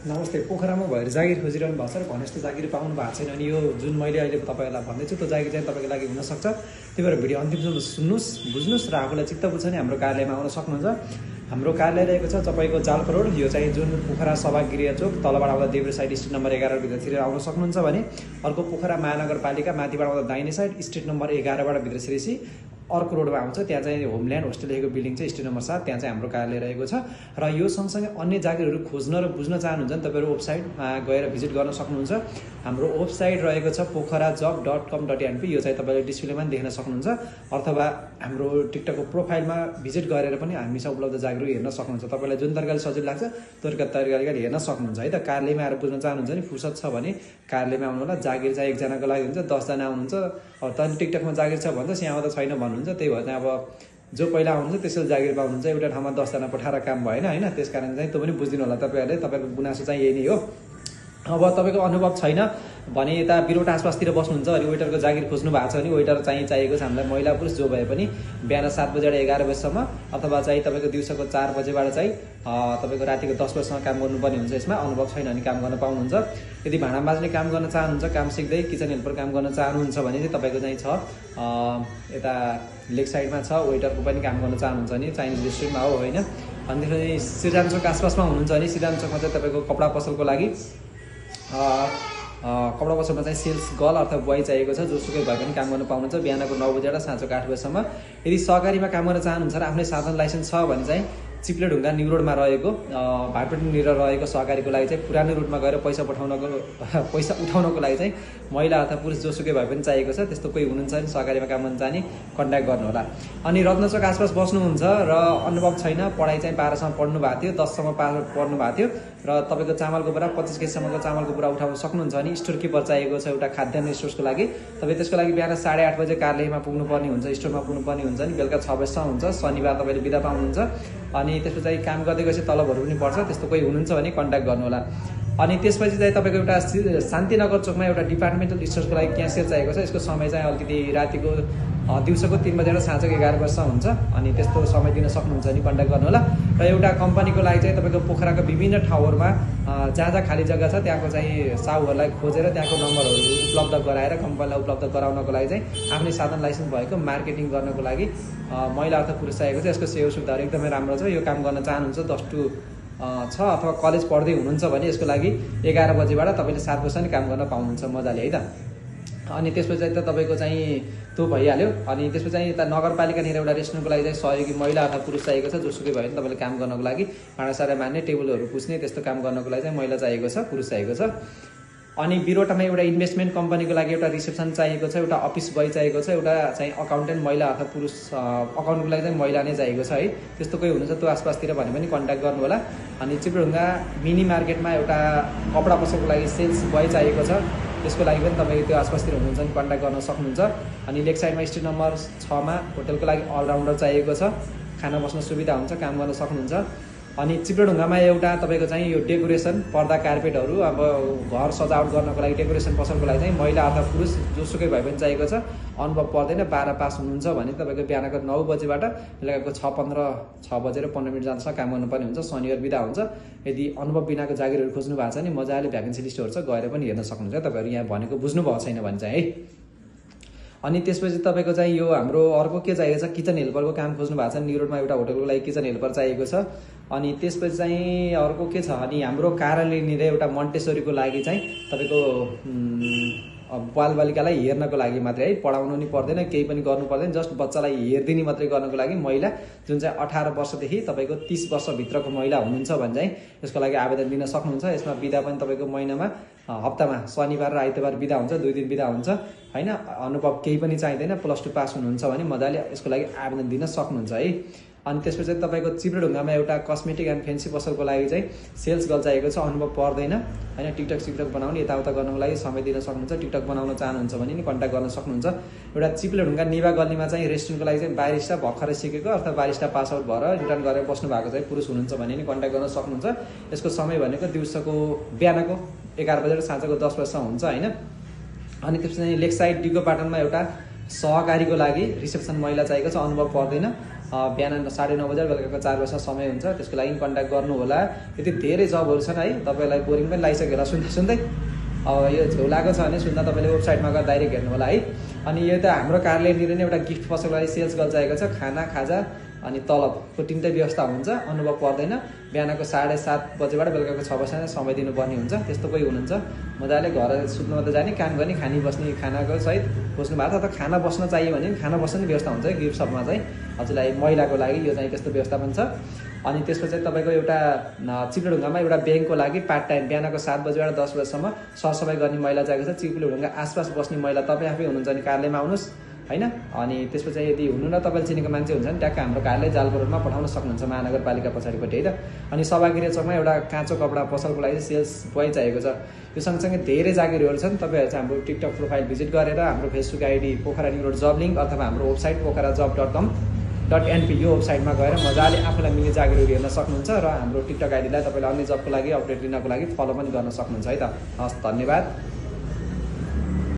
नमस्ते। पोखरामा भएर जागिर खोजिरहनु भएको छ र भने जस्तो जागिर पाउनु भएको छैन अनि यो जुन मैले अहिले तपाईँहरूलाई भन्दैछु त्यो जागिर चाहिँ तपाईँको लागि हुनसक्छ। त्यही भएर भिडियो अन्तिमसम्म सुन्नुहोस्, बुझ्नुहोस् र आफूलाई चित्त बुझ्छ भने हाम्रो कार्यालयमा आउन सक्नुहुन्छ। हाम्रो कार्यालय रहेको छ तपाईँको जालकरोड, यो चाहिँ जुन पोखरा सभागृह चोक तलबाट आउँदा देब्रे साइड स्ट्रिट नम्बर 11 भित्रतिर आउन सक्नुहुन्छ भने अर्को पोखरा महानगरपालिका माथिबाट आउँदा दाहिने साइड स्ट्रिट नम्बर 11बाट भित्र छिरेपछि अर्को रोडमा आउँछ, त्यहाँ चाहिँ होमल्यान्ड होस्टेल लेखेको बिल्डिङ चाहिँ स्ट्रिट नम्बर 7, त्यहाँ चाहिँ हाम्रो कार्यालय रहेको छ। र यो सँगसँगै अन्य जागिरहरू खोज्न र बुझ्न चाहनुहुन्छ भने तपाईँहरू वेबसाइटमा गएर भिजिट गर्न सक्नुहुन्छ। हाम्रो वेबसाइट रहेको छ pokharajob.com.np, यो चाहिँ तपाईँले डिस्प्लेमा पनि देख्न सक्नुहुन्छ अथवा हाम्रो टिकटकको प्रोफाइलमा भिजिट गरेर पनि हामीसँग उपलब्ध जागिरहरू हेर्न सक्नुहुन्छ। तपाईँलाई जुन तरिकाले सजिलो लाग्छ त्यो तरिकाले हेर्न सक्नुहुन्छ है त। कार्यालयमा आएर बुझ्न चाहनुहुन्छ भने फुर्सद छ भने कार्यालयमा आउनु होला। जागिर चाहिँ एकजनाको लागि हुन्छ, 10 जना आउनुहुन्छ। तैँले टिकटकमा जागिर छ भन्दा यहाँमा त छैन भन्नुहुन्छ, त्यही भएर चाहिँ अब जो पहिला आउनुहुन्छ त्यसैले जागिर पाउनुहुन्छ। एउटा ठाउँमा 10 जना पठाएर काम भएन होइन, त्यसकारण चाहिँ त्यो पनि बुझिदिनु होला तपाईँहरूले। तपाईँको गुनासो चाहिँ यही नै हो। अब तपाईँको अनुभव छैन भने यता बिरोट आसपासतिर बस्नुहुन्छ अनि वेटरको जागिर खोज्नु भएको छ भने वेटर चाहिँ चाहिएको छ हामीलाई, महिला पुरुष जो भए पनि बिहान 7 बजेबाट 11 बजीसम्म अथवा चाहिँ तपाईँको दिउँसोको 4 बजेबाट चाहिँ तपाईँको रातिको 10 बजीसम्म काम गर्नुपर्ने हुन्छ। यसमा अनुभव छैन भने काम गर्न पाउनुहुन्छ। यदि भाँडा माझ्ने काम गर्न चाहनुहुन्छ, काम सिक्दै किचन हेल्पर काम गर्न चाहनुहुन्छ भने चाहिँ तपाईँको चाहिँ छ यता लेक साइडमा छ, वेटरको पनि काम गर्न चाहनुहुन्छ भने चाइनिज रेस्टुरेन्टमा हो होइन। अनि त्यसपछि श्रीराम चोक आसपासमा हुनुहुन्छ भने श्रीराम चोकमा चाहिँ तपाईँको कपडा पसलको लागि कपडा पसलमा चाहिँ सेल्स गर्ल अथवा बोय चाहिएको छ, जोसुकै भए पनि काम गर्न पाउनुहुन्छ बिहानको 9 बजेबाट साँझको 8 बजीसम्म। यदि सहकारीमा काम गर्न चाहनुहुन्छ र आफ्नै साधन लाइसेन्स छ भने चाहिँ चिप्लेढुङ्गा न्यू रोडमा रहेको भाटपेटनिर रहेको सहकारीको लागि चाहिँ पुरानो रुटमा गएर पैसा उठाउनको लागि चाहिँ महिला अथवा पुरुष जोसुकै भए पनि चाहिएको छ। त्यस्तो कोही हुनुहुन्छ भने सहकारीमा काम गर्न जाने कन्ट्याक्ट गर्नु होला। अनि रत्नचोक आसपास बस्नुहुन्छ र अनुभव छैन, पढाइ चाहिँ 12सम्म पढ्नु भएको थियो, 10सम्म पढ्नु भएको थियो र तपाईँको चामलको बोरा 25 केजीसम्मको चामलको बोरा उठाउन सक्नुहुन्छ भने स्टोर किपर चाहिएको छ एउटा खाद्यान्न स्टोर्सको लागि। तपाईँ त्यसको लागि बिहान 8:30 बजे कार्यालयमा पुग्नुपर्ने हुन्छ, स्टोरमा पुग्नुपर्ने हुन्छ नि बेलुका 6 बजीसम्म हुन्छ। शनिबार तपाईँले बिदा पाउनुहुन्छ। अनि त्यसपछि चाहिँ काम गर्दै गएपछि तलबहरू पनि पर्छ। त्यस्तो कोही हुनुहुन्छ भने कन्ट्याक्ट गर्नु होला। अनि त्यसपछि चाहिँ तपाईँको एउटा शान्तिनगर चोकमा एउटा डिपार्टमेन्टल स्टोर्सको लागि क्यासियर चाहिएको छ। यसको समय चाहिँ अलिकति रातिको दिउँसोको 3 बजेबाट साँझको 11 बजीसम्म हुन्छ। अनि त्यस्तो समय दिन सक्नुहुन्छ भने कन्ट्याक्ट गर्नु होला। र एउटा कम्पनीको लागि चाहिँ तपाईँको पोखराको विभिन्न ठाउँहरूमा जहाँ खाली जग्गा छ त्यहाँको चाहिँ साहुहरूलाई खोजेर त्यहाँको नम्बरहरू उपलब्ध गराएर कम्पनीलाई उपलब्ध गराउनको लागि चाहिँ आफ्नै साधन लाइसेन्स भएको मार्केटिङ गर्नको लागि महिला अथवा पुरुष चाहिएको छ। यसको सेवा सुविधाहरू एकदमै राम्रो छ। यो काम गर्न चाहनुहुन्छ 10 to 6 अथवा कलेज पढ्दै हुनुहुन्छ भने यसको लागि 11 बजेबाट तपाईँले 7 बजीसम्म काम गर्न पाउनुहुन्छ मजाले है त। अनि त्यसपछि चाहिँ त तपाईँको चाहिँ त्यो भइहाल्यो। अनि त्यसपछि चाहिँ यता नगरपालिकानिर एउटा रेस्टुरेन्टको लागि चाहिँ सहयोगी महिला अथवा पुरुष चाहिएको छ। जोसुकै भयो भने तपाईँले काम गर्नको लागि भाँडासाँडा मान्ने, टेबलहरू पुस्ने त्यस्तो काम गर्नको लागि चाहिँ महिला चाहिएको छ, पुरुष चाहिएको छ। अनि बिरोटामा एउटा इन्भेस्टमेन्ट कम्पनीको लागि एउटा रिसेप्सन चाहिएको छ, एउटा अफिस बोय चाहिएको छ, एउटा चाहिँ अकाउन्टेन्ट महिला अथवा पुरुष अकाउन्टको लागि चाहिँ महिला नै चाहिएको छ है। त्यस्तो कोही हुनुहुन्छ त्यो आसपासतिर भने पनि कन्ट्याक्ट गर्नु होला। अनि चिप्लेढुङ्गा मिनी मार्केटमा एउटा कपडा पसलको लागि सेल्स बोय चाहिएको छ, त्यसको लागि पनि तपाईँ त्यो आसपासतिर हुनुहुन्छ भने कन्ट्याक्ट गर्न सक्नुहुन्छ। अनि लेक साइडमा स्ट्रिट नम्बर 6मा होटलको लागि अलराउन्डर चाहिएको छ, खाना बस्न सुविधा हुन्छ, काम गर्न सक्नुहुन्छ। अनि चिप्लेढुङ्गामा एउटा तपाईँको चाहिँ यो डेकोरेसन पर्दा कार्पेटहरू अब घर सजावट गर्नको लागि डेकोरेसन पसलको लागि चाहिँ महिला अथवा पुरुष जोसुकै भए पनि चाहिएको छ। अनुभव पर्दैन, 12 पास हुनुहुन्छ भने तपाईँको बिहानको 9 बजेबाट बेलुकाको 6 बजेर 15 मिनट जान्छ काम गर्नुपर्ने हुन्छ। शनिबार बिदा हुन्छ। यदि अनुभव बिनाको जागिरहरू खोज्नु भएको छ भने मजाले भ्याकेन्सी लिस्टहरू छ, गएर पनि हेर्न सक्नुहुन्छ तपाईँहरू यहाँ भनेको बुझ्नु भएको छैन भने चाहिँ है। अनि त्यसपछि तपाईँको चाहिँ यो हाम्रो अर्को के चाहिएको छ, किचन हेल्परको काम खोज्नु भएको छ। न्यू रोडमा एउटा होटलको लागि किचन हेल्पर चाहिएको छ। अनि त्यसपछि चाहिँ अर्को के छ, अनि हाम्रो कार्यालयनिर एउटा मन्टेसरीको लागि चाहिँ तपाईँको बालबालिकालाई हेर्नको लागि मात्रै है, पढाउनु नि पर्दैन, केही पनि गर्नु पर्दैन, जस्ट बच्चालाई हेरिदिने मात्रै गर्नको लागि महिला जुन चाहिँ 18 वर्षदेखि तपाईँको 30 वर्षभित्रको महिला हुनुहुन्छ भने चाहिँ यसको लागि आवेदन दिन सक्नुहुन्छ। यसमा बिदा पनि तपाईँको महिनामा हप्तामा शनिबार र आइतबार बिदा हुन्छ, 2 दिन बिदा हुन्छ होइन। अनुभव केही पनि चाहिँदैन, +2 पास हुनुहुन्छ भने मजाले यसको लागि आवेदन दिन सक्नुहुन्छ है। अनि त्यसपछि तपाईँको चिप्लेढुङ्गामा एउटा कस्मेटिक एन्ड फेन्सी पसलको लागि चाहिँ सेल्स गर्ल चाहिएको छ। अनुभव पर्दैन होइन, टिकटक बनाउने यताउता गर्नको लागि समय दिन सक्नुहुन्छ। टिकटक बनाउन चाहनुहुन्छ भने नि कन्ट्याक्ट गर्न सक्नुहुन्छ। एउटा चिप्लेढुङ्गा निवा गल्लीमा चाहिँ रेस्टुरेन्टको लागि चाहिँ बारिस्टा भर्खरै सिकेको अथवा बारिस्टा पास आउट भएर रिटर्न गरेर बस्नु भएको चाहिँ पुरुष हुनुहुन्छ भने नि कन्ट्याक्ट गर्न सक्नुहुन्छ। यसको समय भनेको दिउँसोको बिहानको 11 बजेर साँझको 10 बजीसम्म हुन्छ होइन। अनि त्यसपछि लेक साइड डिगो पाटनमा एउटा सहकारीको लागि रिसेप्सन महिला चाहिएको छ। अनुभव पर्दैन बिहान 9:30 बजे बेलुकाको 4 बजेसम्म समय हुन्छ। त्यसको लागि कन्ट्याक्ट गर्नु होला। यति धेरै जबहरू छन् है, तपाईँलाई बोरिङ पनि लागिसक्यो होला सुन्दै सुन्दै। यो झेउ लागेको छ भने सुन्दा तपाईँले वेबसाइटमा गएर डाइरेक्ट हेर्नु होला है। अनि यो त हाम्रो कार्यालयनिर नै एउटा गिफ्ट पसलको लागि सेल्स गर्ल चाहिएको छ। खाना खाजा अनि तलबको तिनटै व्यवस्था हुन्छ, अनुभव पर्दैन। बिहानको 7:30 बजेबाट बेलुकाको 6 बजेसम्म समय दिनुपर्ने हुन्छ। त्यस्तो कोही हुनुहुन्छ मजाले घर सुत्नु मात्रै जाने, काम गर्ने, खानी बस्ने, खानाको सहित बस्नु भएको छ। खाना बस्न चाहियो भने खाना बस्ने व्यवस्था हुन्छ गिफ्ट सपमा चाहिँ। हजुरलाई महिलाको लागि यो चाहिँ त्यस्तो व्यवस्था पनि छ। अनि त्यसपछि तपाईँको एउटा चिप्लेढुङ्गामा एउटा ब्याङ्कको लागि पार्ट टाइम बिहानको 7 बजेबाट 10 बजेसम्म सरसफाइ गर्ने महिला चाहिएको छ। चिप्लेढुङ्गा आसपास बस्ने महिला तपाईँ आफै हुनुहुन्छ भने कार्यालयमा आउनुहोस् होइन। अनि त्यसपछि यदि हुनुहुन्न तपाईँले चिनेको मान्छे हुन्छ भने ट्याक्क हाम्रो कार्यालय जालको रोडमा पठाउन सक्नुहुन्छ, महानगरपालिका पछाडिपट्टि है त। अनि सभागृह चौकमा एउटा काँचो कपडा पसलको लागि सेल्स बोय चाहिएको छ। यो सँगसँगै धेरै जागिरहरू छन्। तपाईँहरू चाहिँ हाम्रो टिकटक प्रोफाइल भिजिट गरेर हाम्रो Facebook ID Pokhara new road जब लिङ्क अथवा हाम्रो वेबसाइट pokharajob.com.np यो वेबसाइटमा गएर मजाले आफूलाई मिल्ने जागिरहरू हेर्न सक्नुहुन्छ। र हाम्रो टिकटक आइडीलाई तपाईँले अन्य जबको लागि अपडेट लिनको लागि फलो पनि गर्न सक्नुहुन्छ है त। हस्, धन्यवाद।